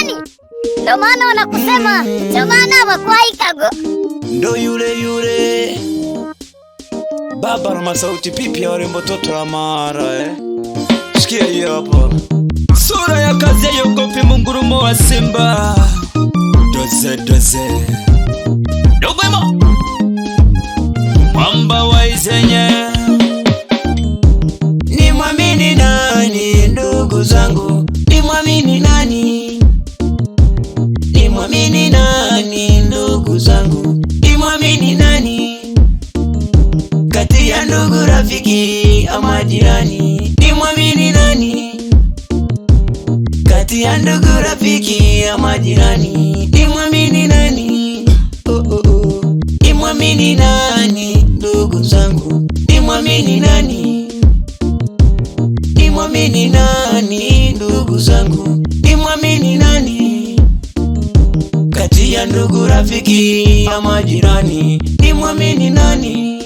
Wewe ndo maana wanakusema chamana wakwaikago. Ndo yule baba na masauti pipi ya warembo toto la mara Sikia hii hapa. Sura ya kazi ya yogopi mungurumo wa simba. Doze Dogwemo Mwamba wa izenye. Ni mwamini nani ndugu zangu? Ni mwamini nani? Ni mwamini nani ndugu zangu? Ni mwamini nani? Kati ya ndugu, rafiki ama jirani? Ni mwamini nani? Kati ya ndugu, rafiki ama jirani? Ni mwamini nani? Ni mwamini nani ndugu zangu? Ni mwamini nani? Ni mwamini nani ndugu zangu? Ni mwamini nani? Kati ya ndugu, rafiki ama jirani? Ni mwamini nani?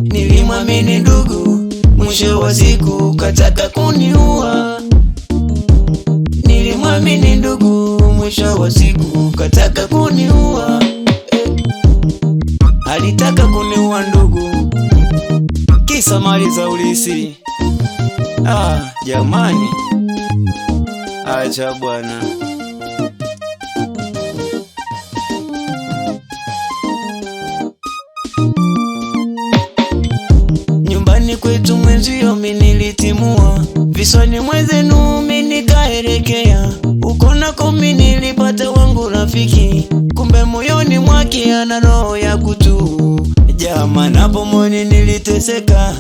Nilimwamini ndugu, mwisho wa siku kataka kuniua. Nilimwamini ndugu, mwisho wa siku kataka kuniua. Alitaka kuniua ndugu, kisa mali za ulisi. Jamani, acha bwana. Nyumbani kwetu mwenzio nilitimua, visoni mwenzenu nikaelekea. Uko nako nilipata wangu rafiki, kumbe moyoni mwake ana roho ya kutu. Jamaa napo moyoni niliteseka,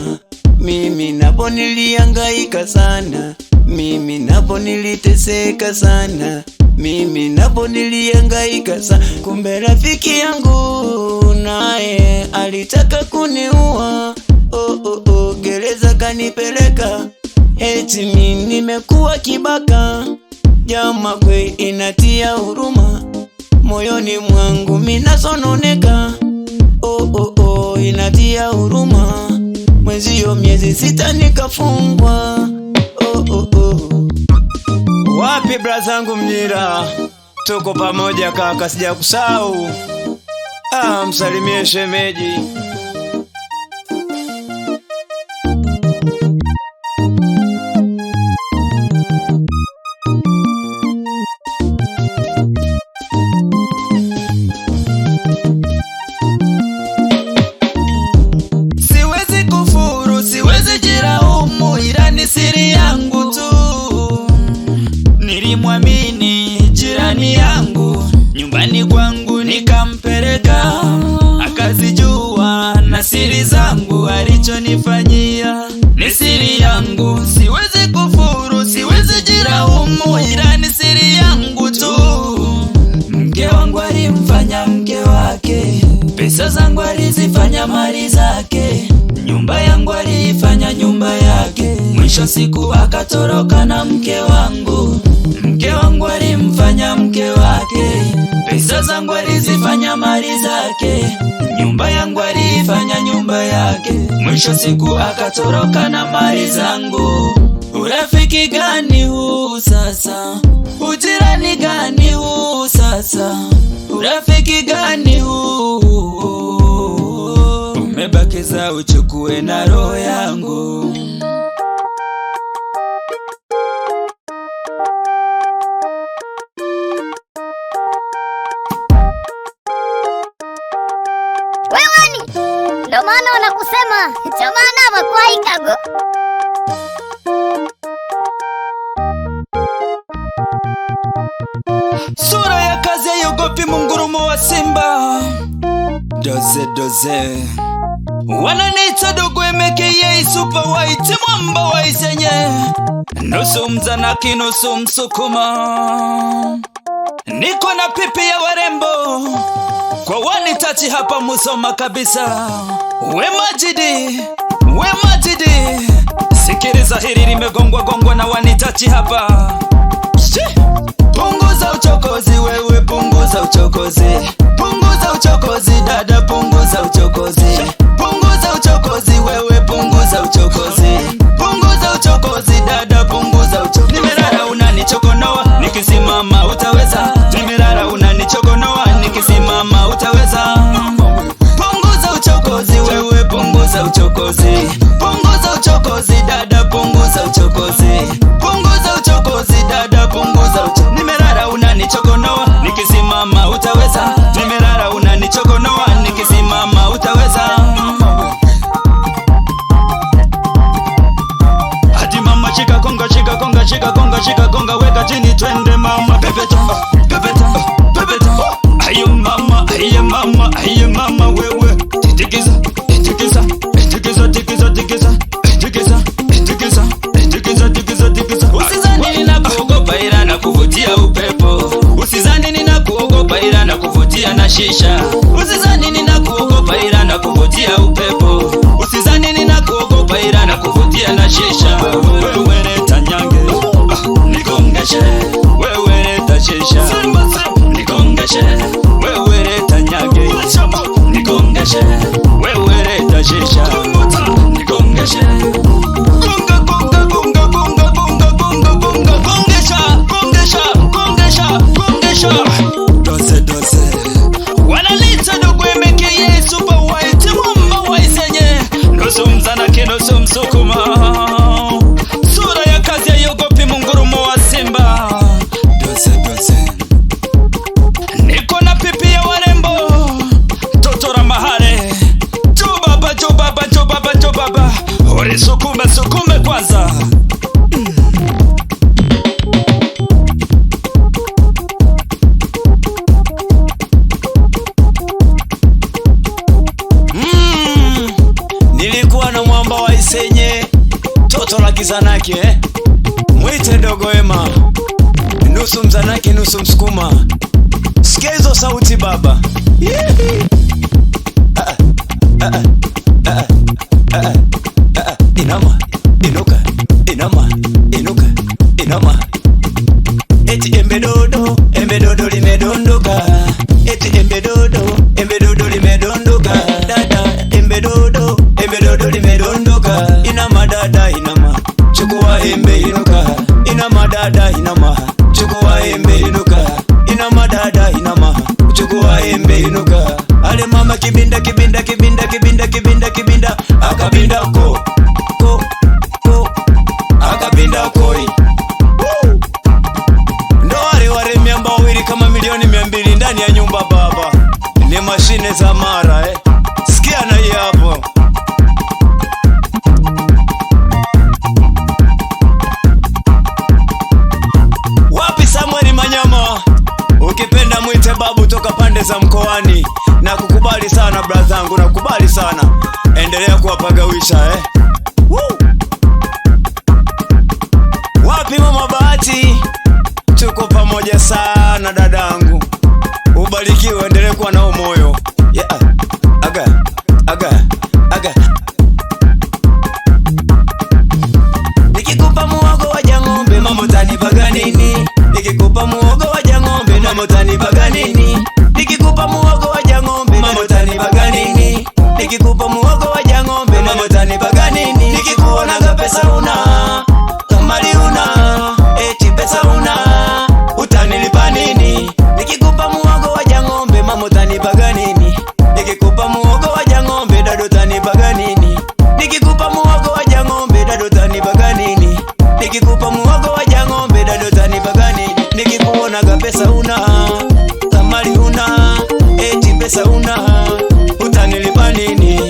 mimi napo nilihangaika sana. Mimi napo niliteseka sana, mimi napo nilihangaika sana. Kumbe rafiki yangu naye alitaka kuniua. Gereza kanipeleka, eti mimi nimekuwa kibaka. Jamaa kwe inatia huruma, moyoni mwangu minasononeka. Inatia huruma, mwezio miezi 6 nikafungwa. Wapi brazangu Mnyira, tuko pamoja kaka, sija kusahau. Msalimie shemeji. Siwezi kufuru, siwezi jiraumu, ila ni siri yangu tu. Nilimwamini jirani yangu, nyumbani kwangu nikampeleka. Akazijua na siri zangu, alichonifanyia ni siri yangu. Siwezi kufuru, siwezi jiraumu, ila ni siri yangu tu. Mke wangu alimfanya mke wake, pesa zangu alizifanya mali zake, nyumba yangu aliifanya nyumba yake. Mwisho siku akatoroka na mke wangu. Mke wangu alimfanya mke wake, pesa zangu alizifanya mali zake, nyumba yangu aliifanya nyumba yake. Mwisho siku akatoroka na mali zangu. Urafiki gani huu sasa? Ujirani gani huu sasa? Urafiki gani huu? Umebakiza uchukue na roho yangu. Wewe ndo maana wanakusema chamana wakwaikago. Sura ya kazi ya yogopi mungurumo wa simba. Doze wananiita dogo MKA super white, mwamba wa izenye. Nusu Mzanaki nusu Msukuma, niko na pipi ya warembo kwa wanitachi hapa Musoma kabisa. We Majidi, sikiliza hili limegongwa na wanitachi hapa. Punguza uchokozi wewe, punguza uchokozi. Punguza uchokozi dada, punguza uchokozi. Punguza uchokozi wewe, punguza uchokozi. Punguza uchokozi dada, punguza uchokozi. Nimelala unanichokonoa, nikisima twende mama, pepeta, pepeta, pepeta. Ayo mama, ayo mama, ayo mama wewe. Tikisa, tikisa, tikisa, tikisa, tikisa, tikisa, tikisa, tikisa, tikisa, tikisa. Usizani ninakuogopa ila nakuvutia upepo. Usizani ninakuogopa ila nakuvutia na shisha. Usizani ninakuogopa ila nakuvutia upepo. Usizani ninakuogopa ila nakuvutia na shisha. Wewe leta nyange, nikongeshe. Wewe leta shisha, nikongeshe. Wewe leta nyange, nikongeshe. Wewe leta shisha, nikongeshe. Gonga gonga gonga gonga gonga gonga gonga gongesha, gongesha, gongesha, gongesha. Dose dose. Wanalita dogo MKA super white mamba waisenye. Nusu mzana kinusu msukuma. Sura ya kazi ya yogopi mungurumo wa simba. Dose dose. Niko na pipi ya warembo. Totora mahare. Jubaba jubaba jubaba jubaba. Ori sukume sukume kwanza. Nilikuwa na mwamba wa Isenye, toto la kizanake, mwite dogo Ema, nusu mzanake nusu msukuma. Sikia hizo sauti baba. Inama, inuka, inama, inuka, inama. Eti embedodo limedondoka. Eti embedodo limedondoka. Dada embedodo limedondoka. Inama dada inama, chukua embe inuka. Inama dada inama, chukua embe inuka. Inama dada inama, chukua embe inuka. Ale mama kibinda kibinda kibinda kibinda kibinda kibinda. Akabinda ko akabinda koi. Ndo wale miamba wawili kama milioni 200 ndani ya nyumba baba. Ni mashine za mara Sikia na hii hapo. Wapi Samuel Manyama? Ukipenda mwite babu toka pande za mkoani. Na kukubali sana brazangu, na kukubali sana. Endelea kuwapagawisha Wapi mama Bahati? Tuko pamoja sana dadangu. Ubarikiwe, endelee kuwa nao moyo. Aga. Nikikupa muogo wa jangombe mama utanipaga nini? Nikikupa muogo wa jangombe mama utanipaga nini? Nikikupa muogo wa jangombe mama utanipaga nini? Nikikupa muogo wa jangombe mama utanipaga nini? Nikikuonaga pesa una, mali una, eti pesa una, utanilipa nini? Nikikupa muogo wa jangombe mama utanipaga nini? Nikikupa muogo wa jangombe dado utanipaga nini? Nikikupa muogo wa jangombe dado utanipaga nini? Nikikupa muogo wa jangombe dado utanipaga nini? Nikikuonaga pesa una, mali una, eti pesa una, utanilipa nini?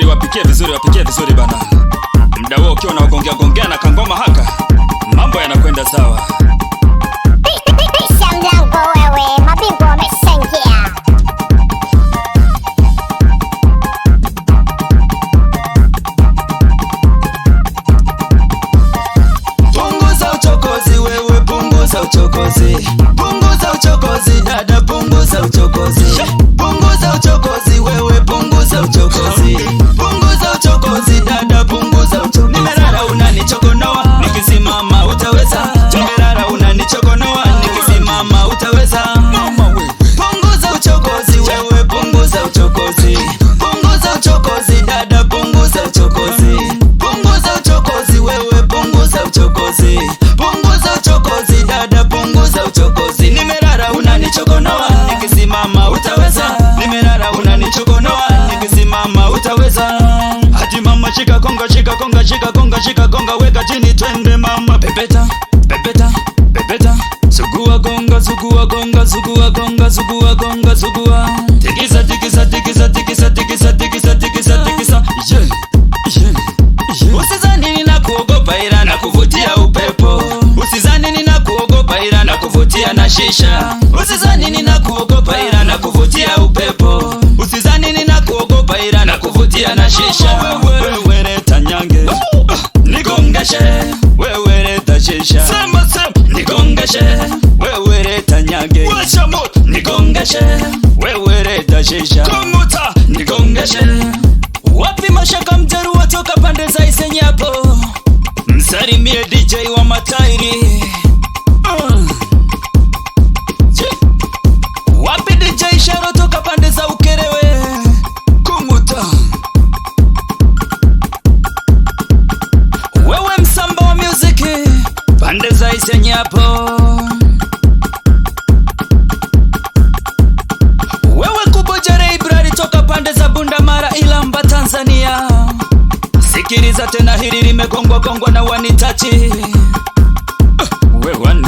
Wapikie vizuri bana. Mda wao ukiwa na wagongea na kangoma haka, mambo yanakwenda sawa. punguza uchokozi, punguza uchokozi dada, punguza uchokozi, punguza uchokozi wewe, punguza uchokozi, punguza uchokozi dada, punguza uchokozi. Nimelala unanichokonoa, nikisimama utaweza. Nimelala unanichokonoa, nikisimama utaweza. Punguza uchokozi wewe, punguza uchokozi, punguza uchokozi dada, punguza uchokozi, punguza uchokozi wewe, punguza uchokozi, punguza uchokozi dada, punguza uchokozi. Nimelala unanichokonoa, nikisimama utaweza. Nimelala unanichokonoa, nikisimama utaweza. Hadi mama shika konga, shika konga, shika konga, shika konga, weka chini twende mama. Pepeta, pepeta, pepeta, sugua gonga, sugua gonga, sugua gonga, sugua gonga, sugua. Tikisa, tikisa, tikisa, tikisa, tikisa, tikisa, tikisa, tikisa. Yeah, yeah, yeah. Usizani ninakuogopa ila nakuvutia upepo. Usizani ninakuogopa ila nakuvutia na shisha. Usizani ninakuogopa ila nakuvutia upepo. Usizani ninakuogopa ila nakuvutia na shisha. Wewe leta nyange, nigongeshe. Wewe leta shisha, sema sema, nigongeshe. Wewe leta nyange, washa moto, nigongeshe. Wewe leta shisha, kumuta, nigongeshe. Wapi Mashaka Mjaruo toka pande za Isenyapo, msalimie DJ wa matairi. Wapi DJ Sharo toka pande za Ukerewe, kumuta. Wewe Msamba wa music pande za Isenyapo. Wewe Kubojare Ibrari toka pande za Bundamara Ilamba Tanzania. Sikiliza tena hili limegongwa gongwa na wanitachi. Wewe wani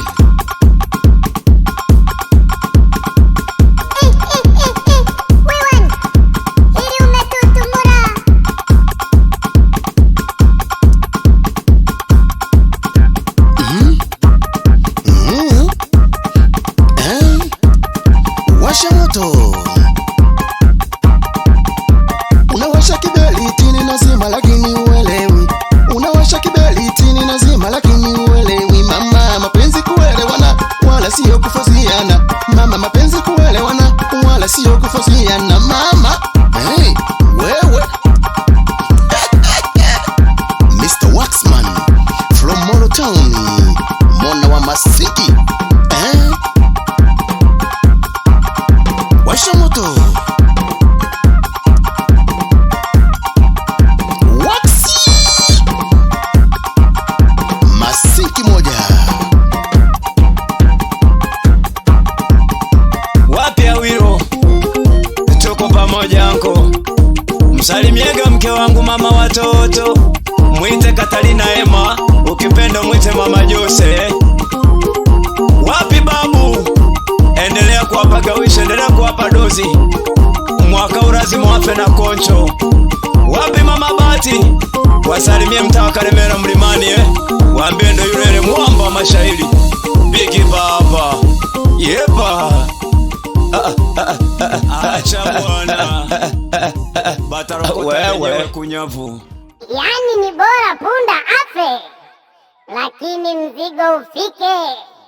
washa moto. Unawasha kiberiti ni nazima lakini uelewi. Unawasha kiberiti ni nazima lakini uelewi. Mama mapenzi kuelewana wala sio kufosiana. Mama mapenzi kuelewana wala sio kufosiana. Mama hey, wewe Mr. Waxman from Moro Town, Mona wa Masiki. Washa moto. Waxi Masiki moja. wapi Awilo, tuko pamoja anko. Msalimiega mke wangu mama watoto, mwite Katarina Ema, ukipenda mwite mama Jose. Wapi babu, endelea kuwapagawisha, endelea kuwapa dozi, mwaka urazi mwafe na koncho. Wapi mama Bati, wasalimie mtaa Karemera Mlimani waambie ndo yule mwamba wa mashairi. Bigi baba yepa. Acha bwana Bataroko wewe kunyavu. Yani ni bora punda afe, lakini mzigo ufike.